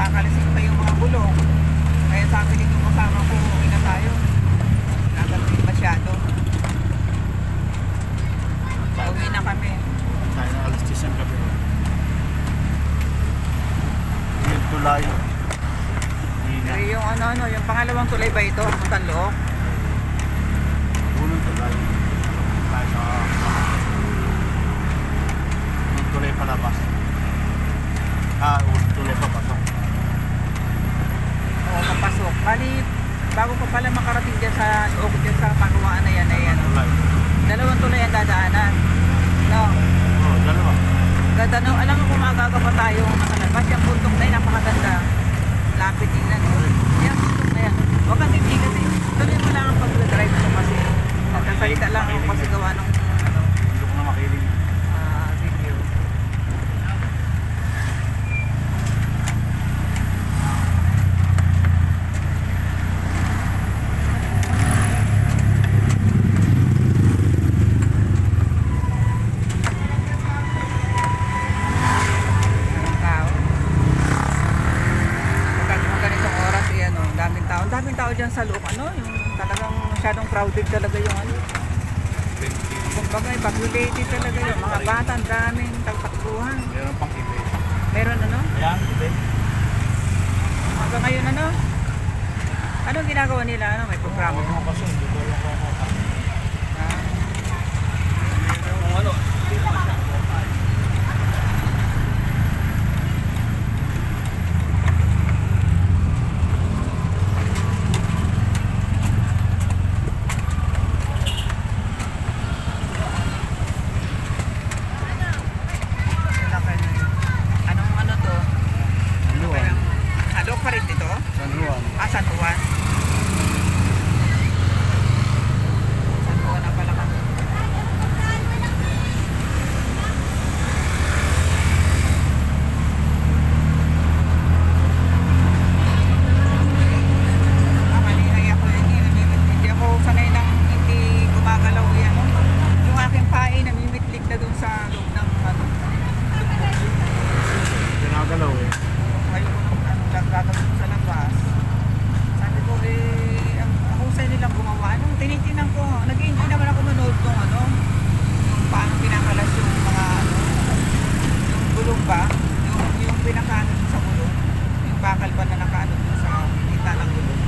kakalisin pa yung mga bulong. Kaya sabi din yung kasama ko, okay na tayo. Nagagawin masyado. Uwi na kami. Tayo na alas 10 ang gabi. Yung tulay. Pero yung yung pangalawang tulay ba ito? Ang Look? Unang tulay. Tayo sa unang tulay palabas. Unang tulay papasok. Oo, papasok. Bali, bago pa pala makarating dyan sa Look, dyan sa pakuwaan na yan, ayan. Tulay. Dalawang tulay ang dadaanan. No? Oo, dalawa. Ganda no, alam mo kung magaga pa tayo makalabas. Yung bundok na yun, napakaganda. Lapit din na, no? Yung bundok na yan. Huwag kang titigas eh. Tuloy mo lang ang pag-drive mo kasi. Nagsasalita lang ako kasi gawa ng Hindi ko na makiling. video. Ang tao. Pagka mga ganitong oras, daming tao dyan sa loob, yung talagang masyadong crowded talaga yung kumbaga, populated talaga yung mga bata, ang daming tagtakbuhan. Meron pang ibe. Meron Ayan, ibe. hanggang ngayon anong ginagawa nila, may programa Mga kaso, hindi ko lang ako. ah, Ano? sila kayo. Anong to? Parang, Look pa rin dito? San Juan. San Juan. San Juan na pala kami. Kanina ako hindi ako sanay ng hindi gumagalaw yan. Yung aking pain namimitlik na dun sa loob ng Pinagalaw eh. ayoko nung gagawin ko sa labas. Sabi ko ang husay nilang gumawa. Tinitingnan ko, nag-enjoy naman ako manood nung yung paano pinakalas yung mga yung gulong ba? Yung pinakaano sa gulong. Yung bakal ba na nakaano dun sa kita ng gulong.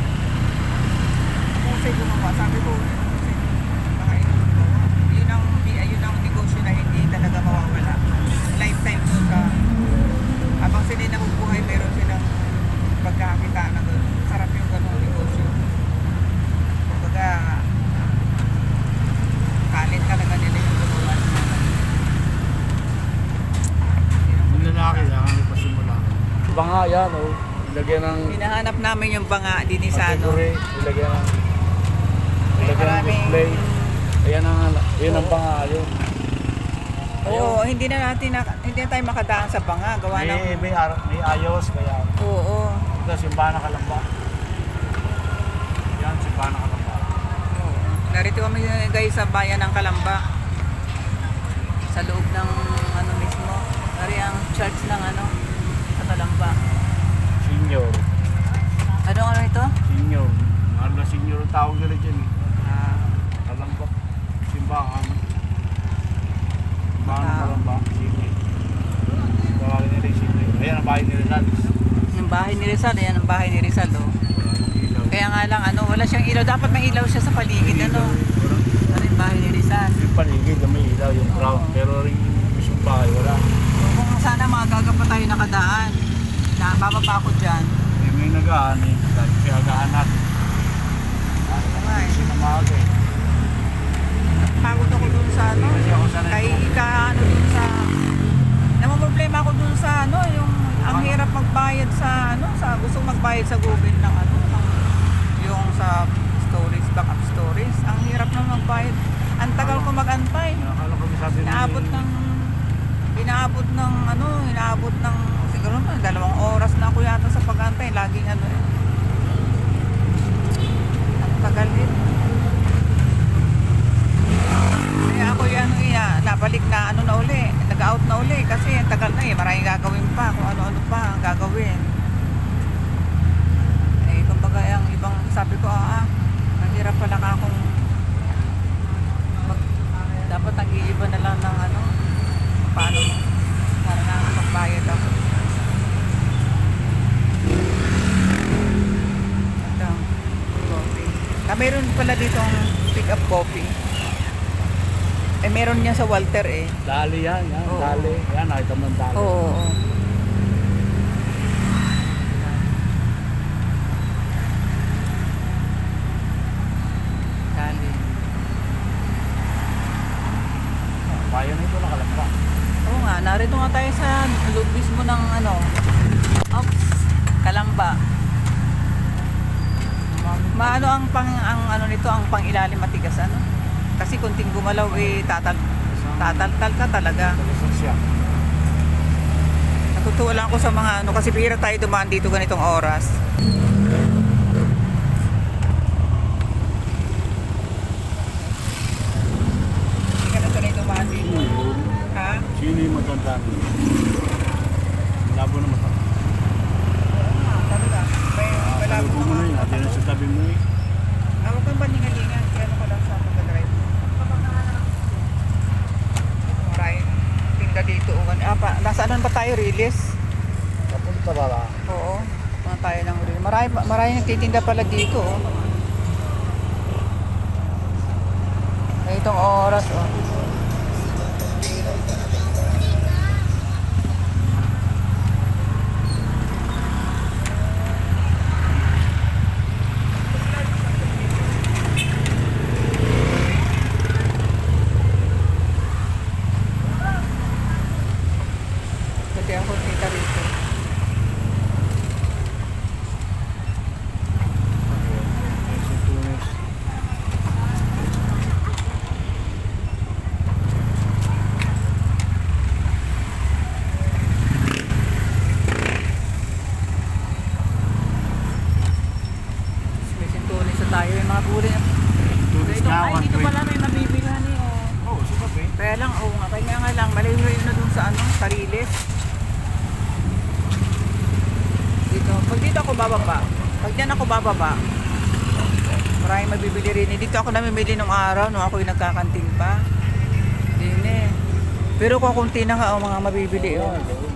Ang husay gumawa. Sabi ko, baka yun ang negosyo na hindi talaga mawawala. Lifetime doon ka. Habang sila nabubuhay, meron silang pagkakita na doon. Sarap yung ganung negosyo. Kumbaga, kalit talaga nila yung gumawa. Yung lalaki lang ang ipasimula. Banga yan o. Ilagyan ng Hinahanap namin yung banga din sa category. Ilagyan ng maraming- display. Ayan ang banga yun. Oo, hindi na tayo makadaan sa banga. Gawa ng... May ayos kaya. Oo. Ito simbahan ng Kalamba. Yan, simbahan ng Kalamba. Narito kami guys sa bayan ng Kalamba. Sa loob ng mismo. Nari ang church ng sa Kalamba. Senior. Ano ito? Senior. Ano na senior ang tawag nila dyan eh. Ah, Kalamba. Simbahan. Simbahan ng Ah. Kalamba. Senior. Tawagin nila yung senior. Ayan ang bahay ni Rizal. yung bahay ni Rizal. Yan ang bahay ni Rizal. Oh. Walang ilaw. Kaya nga lang, wala siyang ilaw. Dapat may ilaw siya sa paligid. Ano yung bahay ni Rizal. Yung paligid na may ilaw, yung ground. Pero rin yung mismong bahay, wala. Kung sana magaga pa tayo nakadaan. Bababa ako dyan. May nagaan eh. Dahil siya agaan natin. Ay. Kasi na maaga eh. Pagod ako dun sa Kasi ako sanay kay ko. dun sa problema ako dun sa yung ang hirap magbayad sa gusto magbayad sa Google ng yung sa stories, backup stories. Ang hirap na magbayad. Ang tagal ko magantay. Akala ko sabi ni... Inaabot ng siguro 2 oras na ako yata sa pag-antay. Laging Ang tagal din. Kaya ako nabalik na na uli. Nag-out na uli kasi ang tagal na maraming gagawin pa kung ano-ano pa ang gagawin. ibang sabi ko, mahirap pala ka akong dapat nag-iiba na lang ng ano, paano para na magbayad ako. Ito, coffee. Meron pala ditong pick up coffee. Meron niya sa Walter eh. Dali yan, Oo. dali. Yan, nakita mo ang dali. Oo. Dali. Bayan nito nakalamba. Oo nga, narito nga tayo sa loob mismo ng ano, Ops, Kalamba. Maano ang ano nito, ang pangilalim matigas ano? Kasi kunting gumalaw tataltal ka talaga. Tagasang siya. Natutuwa lang ako sa mga ano kasi bihira tayo dumaan dito ganitong oras. Hindi ka na sanay dumaan dito. Ha? Sino yung matanda niyo? Labo na mata. Talaga. Wala Tabi mo na yun. Ate na sa tabi mo eh. Huwag kang balingalingan. Kaya ano ka lang sa pagdadrive. Maraming tinda dito. Nasaan ba tayo? Release? Kapunta ba lang? Oo. Punta tayo ng release. Maraming nagtitinda pala dito. Oh. Itong oras. Oh. Pati ako kita rito. Tunis. May sintulis na tayo. Yung mga gulay na Tunis dito, ka, ay, dito 120. pala may nabibilhan eh. Oh. Oo, sa kape. Kaya lang, oo nga. Kaya nga lang, malayo na dun sa ano, Sariles. Dito. Pag dito ako bababa, pag dyan ako bababa, maraming mabibili rin. Dito ako namimili nung araw, nung ako yung nagkakantin pa. Din eh. Pero kung kunti na nga ang mga mabibili. Oh.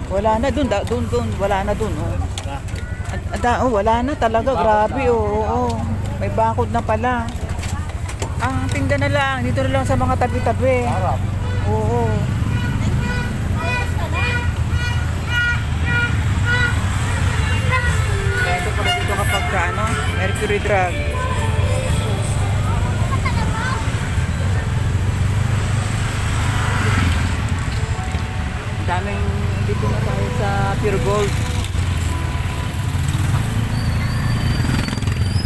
Wala na dun, wala na dun. Oh. Wala na talaga, grabe. Oo. May bakod na pala. Ang tinda na lang, dito na lang sa mga tabi-tabi. Harap. Oo. Kaya ito pala dito kapag ano, Mercury Drug. Daming dito na tayo sa Pure Gold.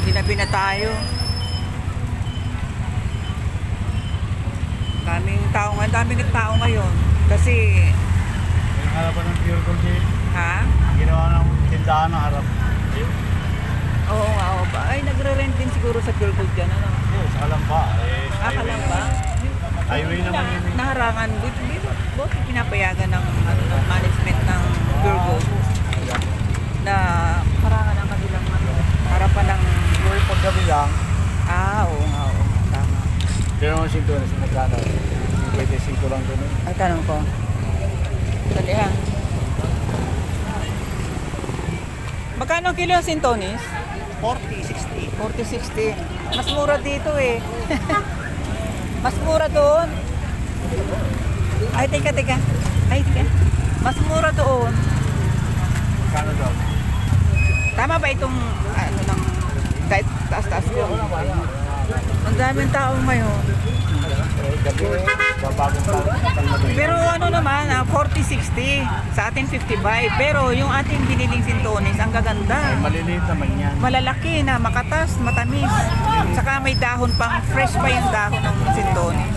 Tinabi na tayo. Daming tao ngayon. Kasi, Yung harapan ng Pure Gold eh. ha? Ginawa ng tindahan ng harap. Oo nga, oo ba? Ay, nagre-rent din siguro sa Pure Gold dyan, ano? Oo, sa Kalamba. Kalamba? Highway naman yun eh. Naharangan, buti pinapayagan ng, ano, ng management ng Pure Gold na harangan ang kanilang harapan ng... Siguro paggabi lang, Oo nga, oo. Tama. pero naman si Tunis, magkano? 25 lang doon eh. Ay, tanong ko. Dali ha. Magkano ang kilo ng sintonis? 40, 60. 40-60. Mas mura dito eh. Mas mura doon. Ay, teka. Ay, teka. Mas mura doon. Magkano daw? Tama ba itong ano ng kahit taas-taas ko? Ang daming tao ngayon. Gabi, babagong taon. Pero ano naman, 40-60. Sa atin 55. Pero yung ating biniling sintonis, ang gaganda. Maliliit naman yan. Malalaki na, makatas, matamis. Saka may dahon pang, fresh pa yung dahon ng sintonis.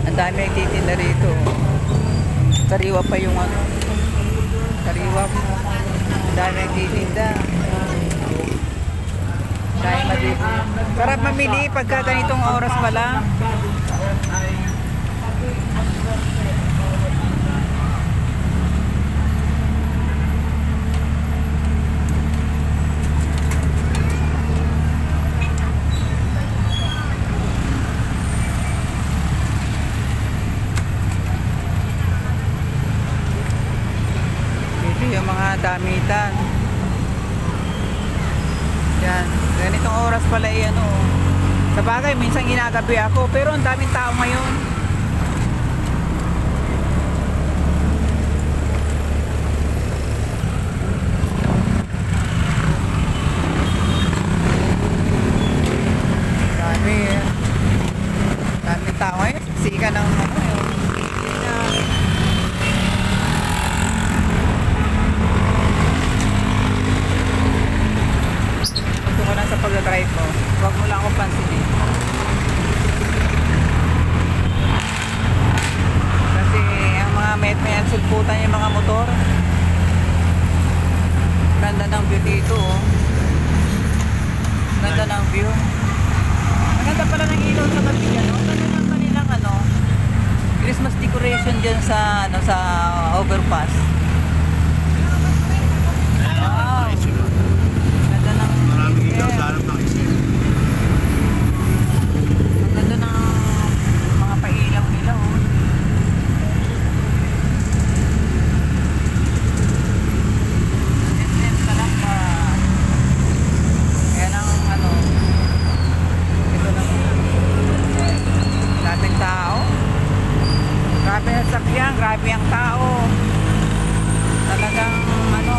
Ang dami ang titinda rito. Sariwa pa yung ano. Sariwa pa. Ang dami ang titinda. Dahil mabili. Sarap mamili pagka ganitong oras pala. yung mga damitan. Yan. Ganitong oras pala ano. Sa bagay, minsan ginagabi ako. Pero ang daming tao ngayon. Dami. Daming tao ngayon. Sika ng ano yun. Ito ko lang sa pag-drive mo. Huwag mo lang akong pansinin. Kasi ang mga may sulputan yung mga motor. Ganda ng view dito oh. Ganda ng view. Maganda pala ng ilaw sa kabila, no? Ganda ng kanilang ano, Christmas decoration dyan sa ano sa overpass. Wow. Ganda ng Maraming ilaw sa harap ng isip. Ang ganda ng mga pailaw nila oh. SM Kalamba. Yan ang ano. Ito na. Daming tao. Grabe ang sakyan, grabe ang tao. Talagang ano.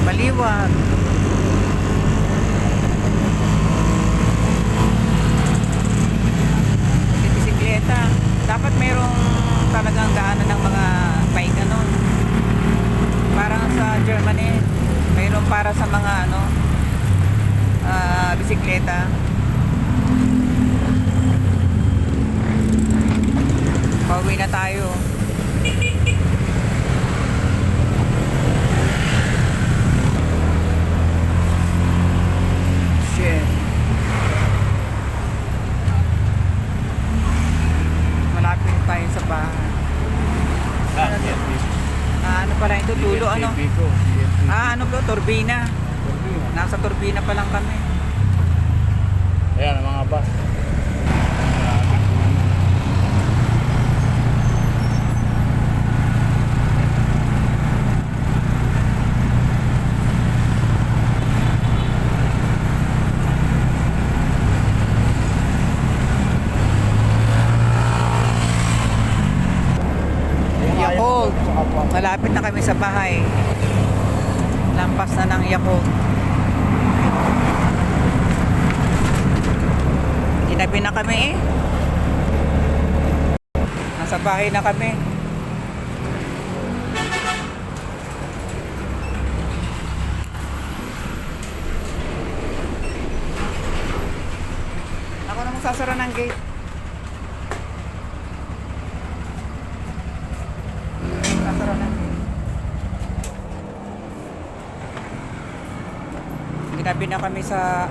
Maliwag. Bisikleta. Dapat merong talagang daanan ng mga bike ano. Parang sa Germany, mayroon para sa mga ano bisikleta. Pauwi na tayo. Shit. Malapit tayo sa bahay. Ano pala ito? Tulo ano? Ano ba? Turbina. Nasa turbina pa lang kami. Ayan ang mga bus. Yakult. Malapit na kami sa bahay. Lampas na ng Yakult. Ginabi na kami eh. Nasa bahay na kami. Ako na magsasara ng gate. Sasara ng gate. Ginabi na kami sa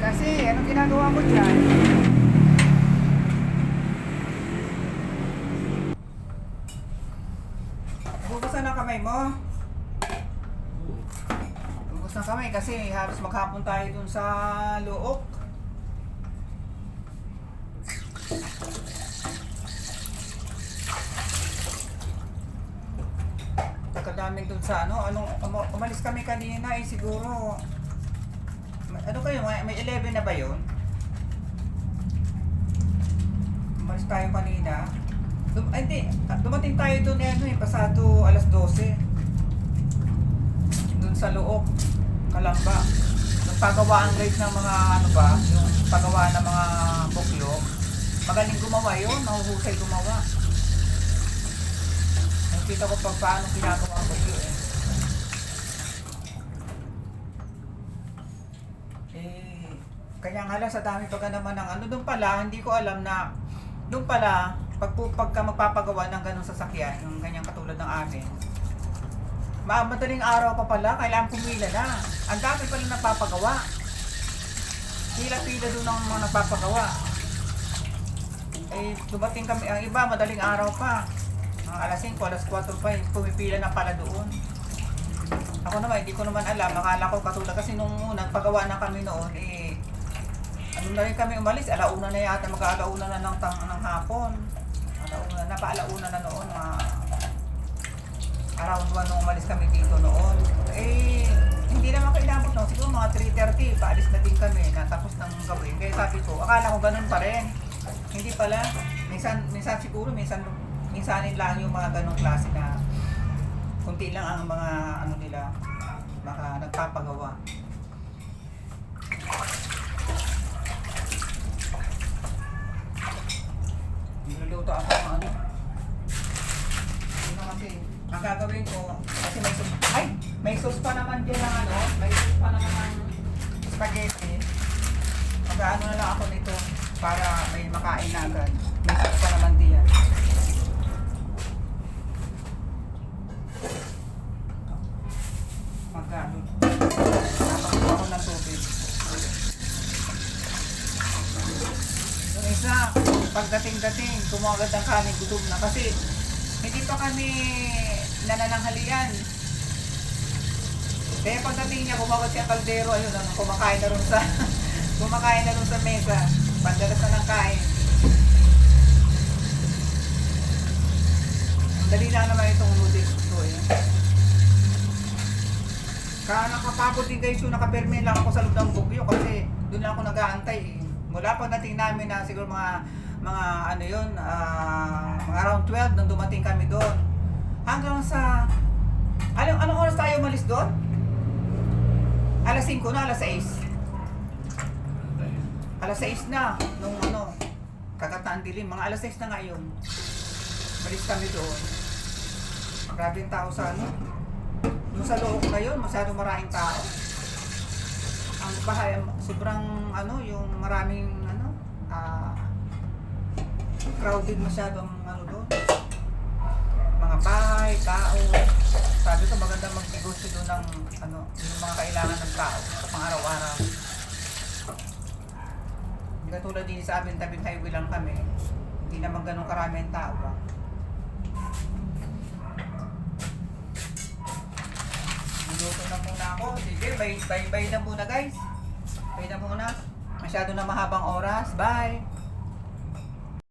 kasi, anong ginagawa mo dyan? Bukasan ang kamay mo. Bukos ng kamay kasi halos maghapon tayo dun sa Luok. Takadaming dun sa umalis kami kanina eh siguro. Ano kayo, may 11 na ba yun? Umalis tayo kanina. Dumating tayo doon pasado alas 12. Doon sa Luok, Kalamba. Nagpagawaan guys ng mga yung paggawa ng mga buklo. Magaling gumawa yun, mahuhusay gumawa. Nakita ko paano ginagawa ang buklo eh. Kaya nga lang sa dami pagka naman ng doon pala, hindi ko alam na doon pala pagka magpapagawa ng ganong sasakyan, yung ganyang katulad ng amin, madaling araw pa pala, kailangan pumila na. Ang dami pala nagpapagawa. Pila-pila doon ang mga nagpapagawa. Eh, dumating kami, ang iba, madaling araw pa. Ang alas 5, alas 4 pa, pumipila na pala doon. Ako naman, hindi ko naman alam. Akala ko katulad kasi nung nagpagawa na kami noon, eh, ano na rin kami umalis, alauna na yata, mag-alauna na ng hapon. Alauna na, paalauna na noon, around 1 nung umalis kami dito noon. Eh, hindi naman kailangan no, siguro mga 3:30, paalis na din kami, natapos ng gawin. Kaya sabi ko, akala ko ganun pa rin. Hindi pala, minsan siguro, minsanin lang yung mga ganong klase na kunti lang ang mga ano nila, baka nagpapagawa. Niluluto ako ng ano. Ano kasi, ang gagawin ko, kasi may sauce pa naman dyan ng ano, may sauce pa naman ng spaghetti. Mag-ano na lang ako nito para may makain na agad. May sauce pa naman diyan. Mag-ano. Napakita ako ng tubig. Yung isa, pagdating, kumagad ang kanin, gutom na. Kasi, hindi pa kami nanananghalian. Kaya pagdating niya, kumagad siya kaldero, ayun, kumakain na rin sa, kumakain na rin sa mesa. Pandalas na ng kain. Ang dali lang naman itong noodles ko eh. Kaya nakapagod din guys yung nakaperme lang ako sa loob ng bugyo kasi doon lang ako nag-aantay eh. Mula pagdating namin na siguro mga ano yun, mga around 12 nung dumating kami doon. Hanggang sa, anong oras tayo umalis doon? Alas 5 na, alas 6. Alas 6 na, nung ano, kagataan dilim, mga alas 6 na ngayon. Malis kami doon. Grabe yung tao sa ano. Yung sa loob ngayon, masyadong maraming tao. Ang bahay, sobrang ano, yung maraming ano, crowded masyadong ano doon. Mga bahay, tao. Sabi ko maganda mag-negosyo doon ng ano, yung mga kailangan ng tao sa pang-araw-araw. Hindi katulad din sa amin, tabing highway lang kami. Hindi naman ganun karami ang tao ba. Luto na muna ako. Sige, bye na muna guys. Bye na muna. Masyado na mahabang oras. Bye!